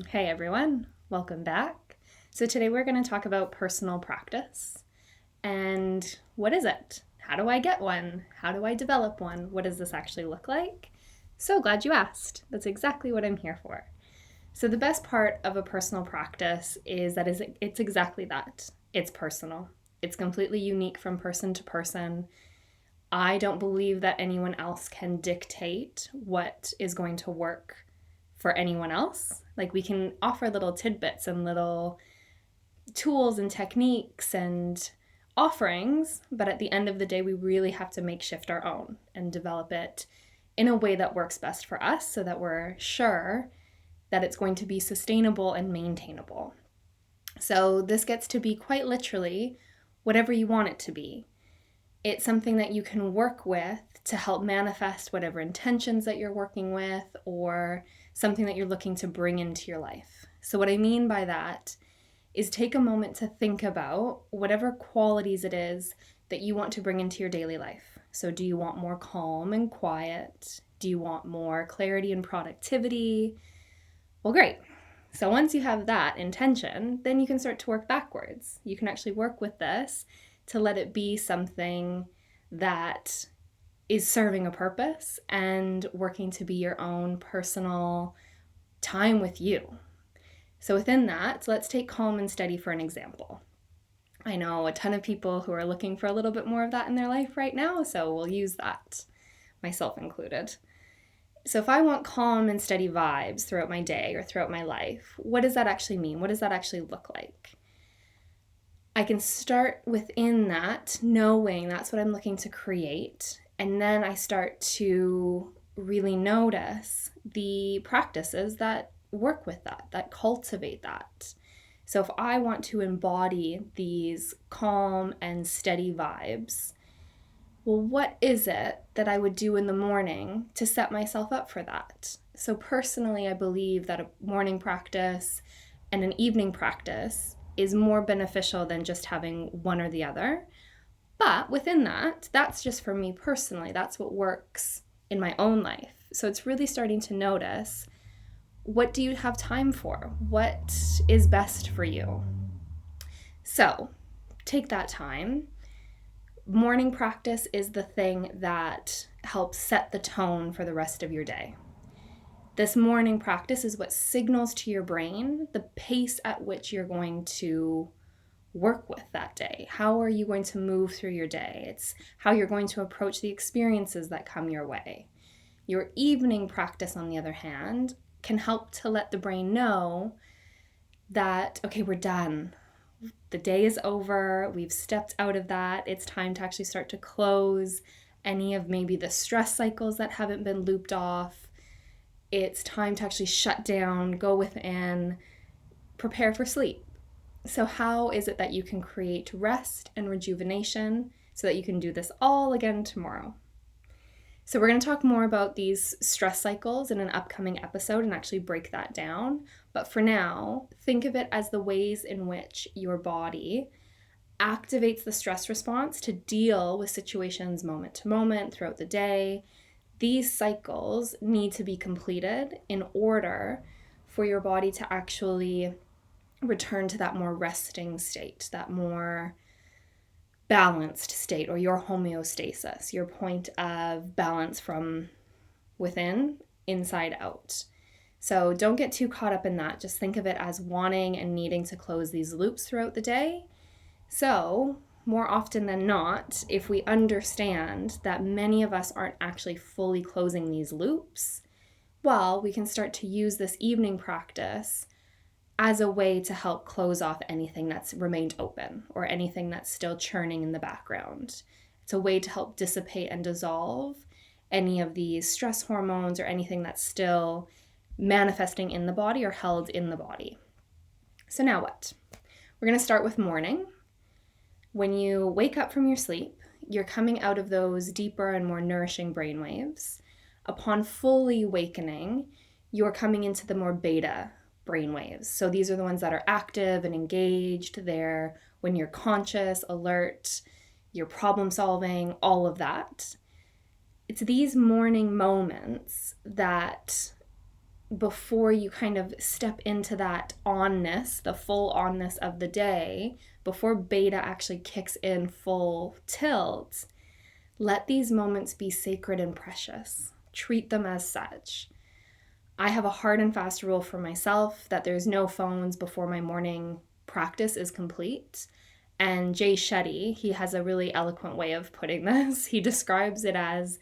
Hey everyone, welcome back. So today we're going to talk about personal practice. And what is it? How do I get one? How do I develop one? What does this actually look like? So glad you asked. That's exactly what I'm here for. So the best part of a personal practice is that it's exactly that. It's personal. It's completely unique from person to person. I don't believe that anyone else can dictate what is going to work for anyone else. Like, we can offer little tidbits and little tools and techniques and offerings, but at the end of the day, we really have to make shift our own and develop it in a way that works best for us so that we're sure that it's going to be sustainable and maintainable. So this gets to be quite literally whatever you want it to be. It's something that you can work with to help manifest whatever intentions that you're working with or something that you're looking to bring into your life. So what I mean by that is take a moment to think about whatever qualities it is that you want to bring into your daily life. So do you want more calm and quiet? Do you want more clarity and productivity? Well, great. So once you have that intention, then you can start to work backwards. You can actually work with this to let it be something that is serving a purpose and working to be your own personal time with you. So within that, let's take calm and steady for an example. I know a ton of people who are looking for a little bit more of that in their life right now, so we'll use that, myself included. So if I want calm and steady vibes throughout my day or throughout my life, what does that actually mean? What does that actually look like? I can start within that, knowing that's what I'm looking to create. And then I start to really notice the practices that work with that, that cultivate that. So if I want to embody these calm and steady vibes, well, what is it that I would do in the morning to set myself up for that? So personally, I believe that a morning practice and an evening practice is more beneficial than just having one or the other. But within that, that's just for me personally. That's what works in my own life. So it's really starting to notice, what do you have time for? What is best for you? So take that time. Morning practice is the thing that helps set the tone for the rest of your day. This morning practice is what signals to your brain the pace at which you're going to work with that day. How are you going to move through your day? It's how you're going to approach the experiences that come your way. Your evening practice, on the other hand, can help to let the brain know that, okay, we're done. The day is over. We've stepped out of that. It's time to actually start to close any of maybe the stress cycles that haven't been looped off. It's time to actually shut down, go within, prepare for sleep. So how is it that you can create rest and rejuvenation so that you can do this all again tomorrow? So we're going to talk more about these stress cycles in an upcoming episode and actually break that down. But for now, think of it as the ways in which your body activates the stress response to deal with situations moment to moment throughout the day. These cycles need to be completed in order for your body to actually return to that more resting state, that more balanced state, or your homeostasis, your point of balance from within, inside out. So don't get too caught up in that. Just think of it as wanting and needing to close these loops throughout the day. So more often than not, if we understand that many of us aren't actually fully closing these loops, well, we can start to use this evening practice as a way to help close off anything that's remained open or anything that's still churning in the background. It's a way to help dissipate and dissolve any of these stress hormones or anything that's still manifesting in the body or held in the body. So now what? We're going to start with morning. When you wake up from your sleep, you're coming out of those deeper and more nourishing brainwaves. Upon fully awakening, you're coming into the more beta brainwaves. So these are the ones that are active and engaged. They're when you're conscious, alert, you're problem solving, all of that. It's these morning moments that before you kind of step into that onness, the full onness of the day, before beta actually kicks in full tilt, let these moments be sacred and precious. Treat them as such. I have a hard and fast rule for myself that there's no phones before my morning practice is complete. And Jay Shetty, he has a really eloquent way of putting this. He describes it as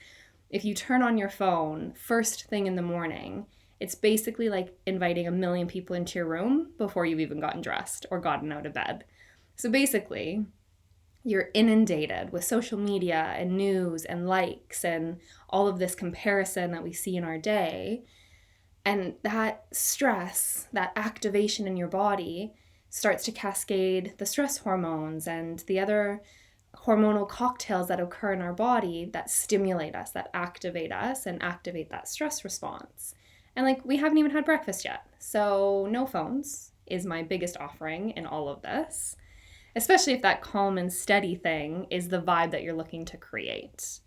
if you turn on your phone first thing in the morning, it's basically like inviting a million people into your room before you've even gotten dressed or gotten out of bed. So basically, you're inundated with social media and news and likes and all of this comparison that we see in our day. And that stress, that activation in your body starts to cascade the stress hormones and the other hormonal cocktails that occur in our body that stimulate us, that activate us and activate that stress response. And like, we haven't even had breakfast yet. So no phones is my biggest offering in all of this, especially if that calm and steady thing is the vibe that you're looking to create.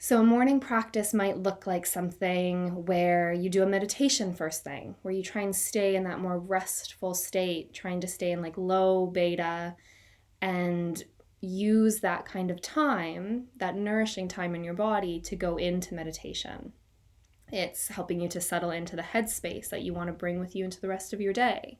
So a morning practice might look like something where you do a meditation first thing, where you try and stay in that more restful state, trying to stay in like low beta and use that kind of time, that nourishing time in your body to go into meditation. It's helping you to settle into the headspace that you want to bring with you into the rest of your day.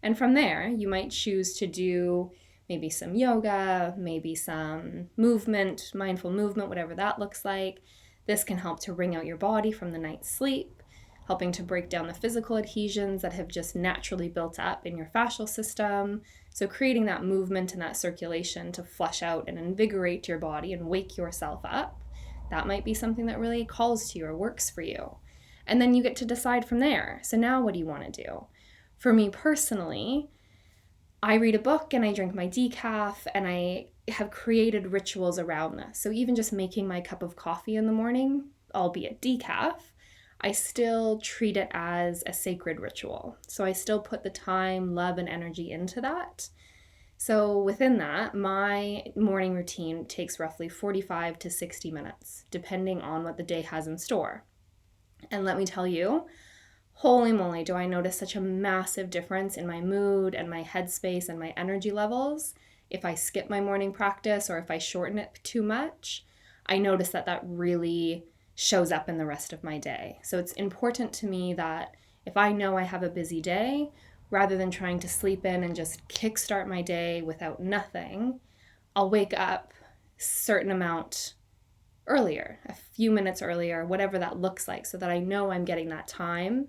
And from there, you might choose to do maybe some yoga, maybe some movement, mindful movement, whatever that looks like. This can help to wring out your body from the night's sleep, helping to break down the physical adhesions that have just naturally built up in your fascial system. So creating that movement and that circulation to flush out and invigorate your body and wake yourself up, that might be something that really calls to you or works for you. And then you get to decide from there. So now what do you want to do? For me personally, I read a book and I drink my decaf and I have created rituals around this. So even just making my cup of coffee in the morning, albeit decaf, I still treat it as a sacred ritual. So I still put the time, love, and energy into that. So within that, my morning routine takes roughly 45 to 60 minutes, depending on what the day has in store. And let me tell you, holy moly, do I notice such a massive difference in my mood and my headspace and my energy levels if I skip my morning practice or if I shorten it too much. I notice that that really shows up in the rest of my day. So it's important to me that if I know I have a busy day, rather than trying to sleep in and just kickstart my day without nothing, I'll wake up a certain amount earlier, a few minutes earlier, whatever that looks like, so that I know I'm getting that time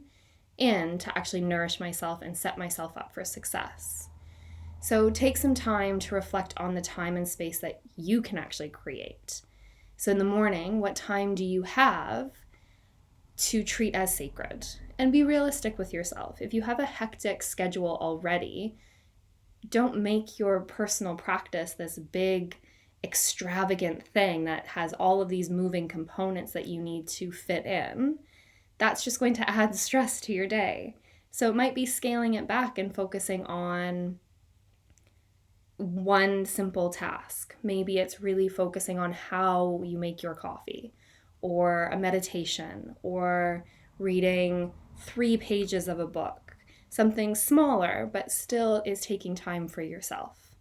in to actually nourish myself and set myself up for success. So take some time to reflect on the time and space that you can actually create. So in the morning, what time do you have to treat as sacred? And be realistic with yourself. If you have a hectic schedule already, don't make your personal practice this big, extravagant thing that has all of these moving components that you need to fit in. That's just going to add stress to your day. So it might be scaling it back and focusing on one simple task. Maybe it's really focusing on how you make your coffee, or a meditation, or reading 3 pages of a book. Something smaller, but still is taking time for yourself.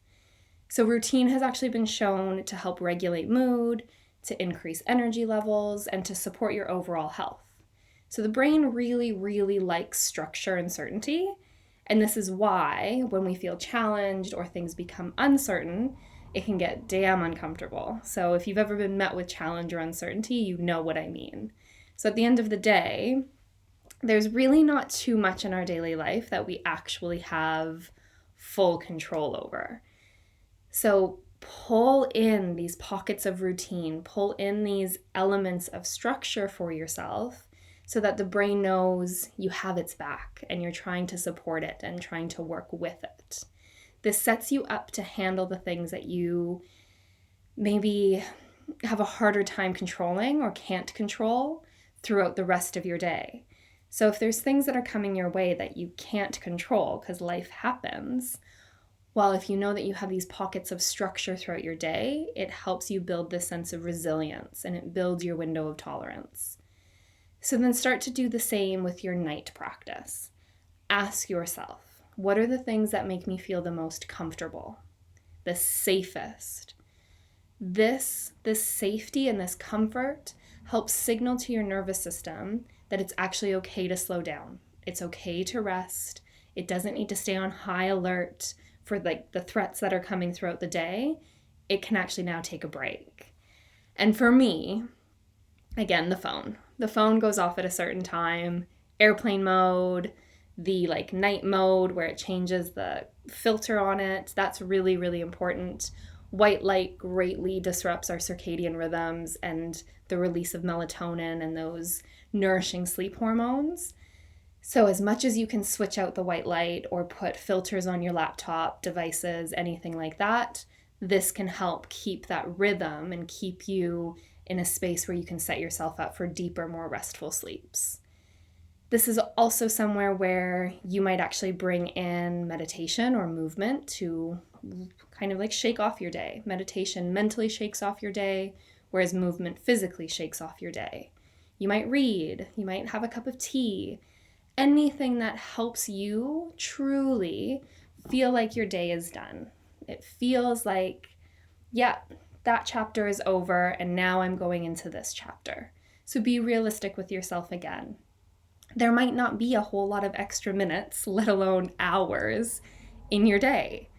So routine has actually been shown to help regulate mood, to increase energy levels, and to support your overall health. So the brain really, really likes structure and certainty. And this is why when we feel challenged or things become uncertain, it can get damn uncomfortable. So if you've ever been met with challenge or uncertainty, you know what I mean. So at the end of the day, there's really not too much in our daily life that we actually have full control over. So pull in these pockets of routine, pull in these elements of structure for yourself so that the brain knows you have its back and you're trying to support it and trying to work with it. This sets you up to handle the things that you maybe have a harder time controlling or can't control throughout the rest of your day. So if there's things that are coming your way that you can't control because life happens, well, if you know that you have these pockets of structure throughout your day, it helps you build this sense of resilience and it builds your window of tolerance. So then start to do the same with your night practice. Ask yourself, what are the things that make me feel the most comfortable, the safest? This safety and this comfort helps signal to your nervous system that it's actually okay to slow down. It's okay to rest. It doesn't need to stay on high alert for like the threats that are coming throughout the day. It can actually now take a break. And for me, again, the phone. The phone goes off at a certain time, airplane mode, the like night mode where it changes the filter on it. That's really, really important. White light greatly disrupts our circadian rhythms and the release of melatonin and those nourishing sleep hormones. So as much as you can switch out the white light or put filters on your laptop, devices, anything like that, this can help keep that rhythm and keep you in a space where you can set yourself up for deeper, more restful sleeps. This is also somewhere where you might actually bring in meditation or movement to kind of like shake off your day. Meditation mentally shakes off your day, whereas movement physically shakes off your day. You might read, you might have a cup of tea, anything that helps you truly feel like your day is done. It feels like, yeah, that chapter is over and now I'm going into this chapter. So be realistic with yourself again. There might not be a whole lot of extra minutes, let alone hours, in your day.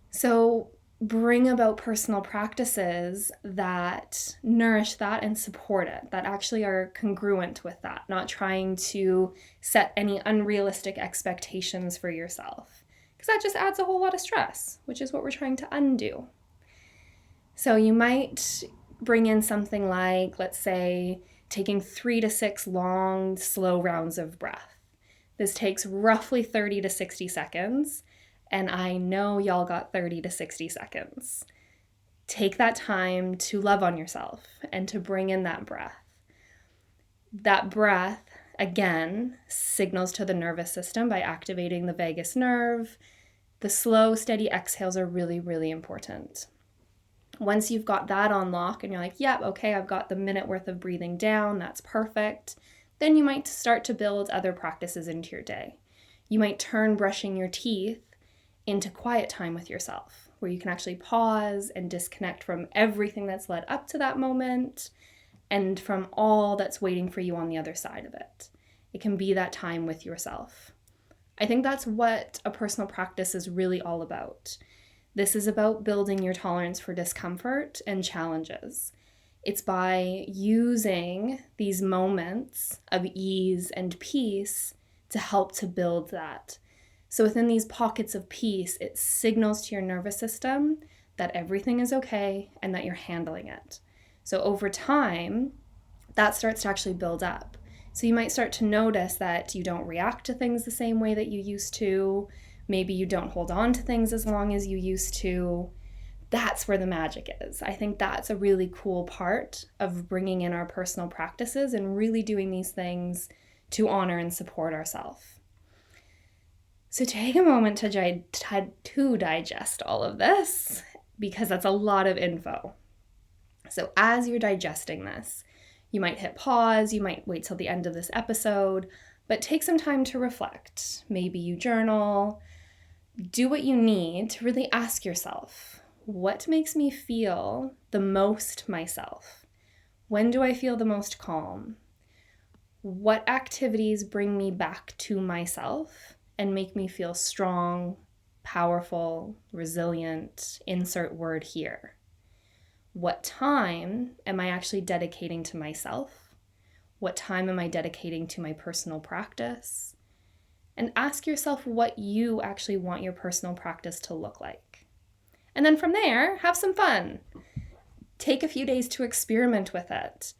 So bring about personal practices that nourish that and support it, that actually are congruent with that, not trying to set any unrealistic expectations for yourself, because that just adds a whole lot of stress, which is what we're trying to undo. So you might bring in something like, let's say, taking 3 to 6 long, slow rounds of breath. This takes roughly 30 to 60 seconds, and I know y'all got 30 to 60 seconds. Take that time to love on yourself and to bring in that breath. That breath, again, signals to the nervous system by activating the vagus nerve. The slow, steady exhales are really, really important. Once you've got that on lock and you're like, yep, okay, I've got the minute worth of breathing down, that's perfect, then you might start to build other practices into your day. You might turn brushing your teeth into quiet time with yourself, where you can actually pause and disconnect from everything that's led up to that moment and from all that's waiting for you on the other side of it. It can be that time with yourself. I think that's what a personal practice is really all about. This is about building your tolerance for discomfort and challenges. It's by using these moments of ease and peace to help to build that. So within these pockets of peace, it signals to your nervous system that everything is okay and that you're handling it. So over time, that starts to actually build up. So you might start to notice that you don't react to things the same way that you used to. Maybe you don't hold on to things as long as you used to. That's where the magic is. I think that's a really cool part of bringing in our personal practices and really doing these things to honor and support ourselves. So take a moment to digest all of this, because that's a lot of info. So as you're digesting this, you might hit pause, you might wait till the end of this episode, but take some time to reflect. Maybe you journal. Do what you need to really ask yourself, what makes me feel the most myself? When do I feel the most calm? What activities bring me back to myself and make me feel strong, powerful, resilient? Insert word here. What time am I actually dedicating to myself? What time am I dedicating to my personal practice? And ask yourself what you actually want your personal practice to look like. And then from there, have some fun. Take a few days to experiment with it.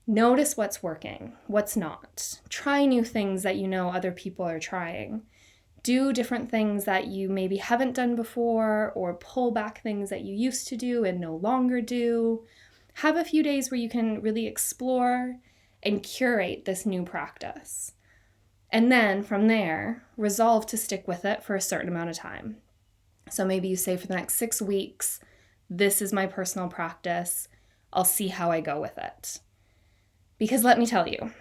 Notice what's working, what's not. Try new things that you know other people are trying. Do different things that you maybe haven't done before, or pull back things that you used to do and no longer do. Have a few days where you can really explore and curate this new practice. And then from there, resolve to stick with it for a certain amount of time. So maybe you say for the next 6 weeks, this is my personal practice. I'll see how I go with it. Because let me tell you,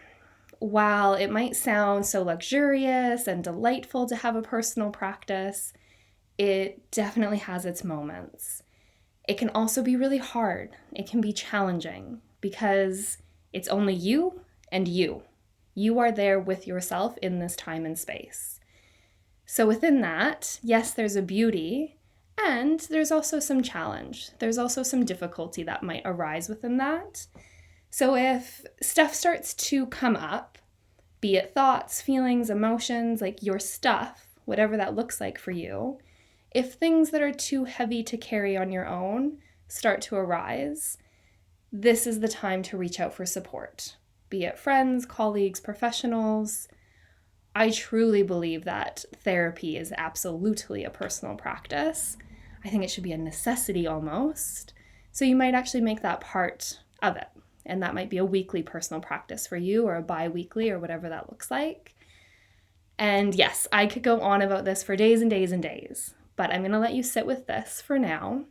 while it might sound so luxurious and delightful to have a personal practice, it definitely has its moments. It can also be really hard. It can be challenging because it's only you and you. You are there with yourself in this time and space. So within that, yes, there's a beauty, and there's also some challenge. There's also some difficulty that might arise within that. So if stuff starts to come up, be it thoughts, feelings, emotions, like your stuff, whatever that looks like for you, if things that are too heavy to carry on your own start to arise, this is the time to reach out for support, be it friends, colleagues, professionals. I truly believe that therapy is absolutely a personal practice. I think it should be a necessity almost. So you might actually make that part of it. And that might be a weekly personal practice for you, or a bi-weekly, or whatever that looks like. And yes, I could go on about this for days and days and days, but I'm going to let you sit with this for now.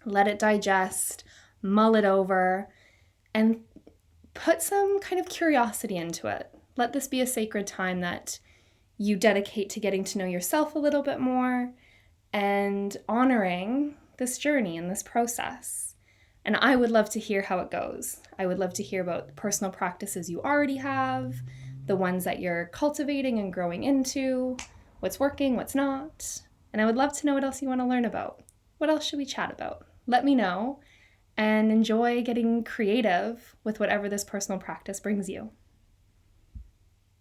Let it digest, mull it over, and put some kind of curiosity into it. Let this be a sacred time that you dedicate to getting to know yourself a little bit more and honoring this journey and this process. And I would love to hear how it goes. I would love to hear about the personal practices you already have, the ones that you're cultivating and growing into, what's working, what's not. And I would love to know what else you want to learn about. What else should we chat about? Let me know, and enjoy getting creative with whatever this personal practice brings you.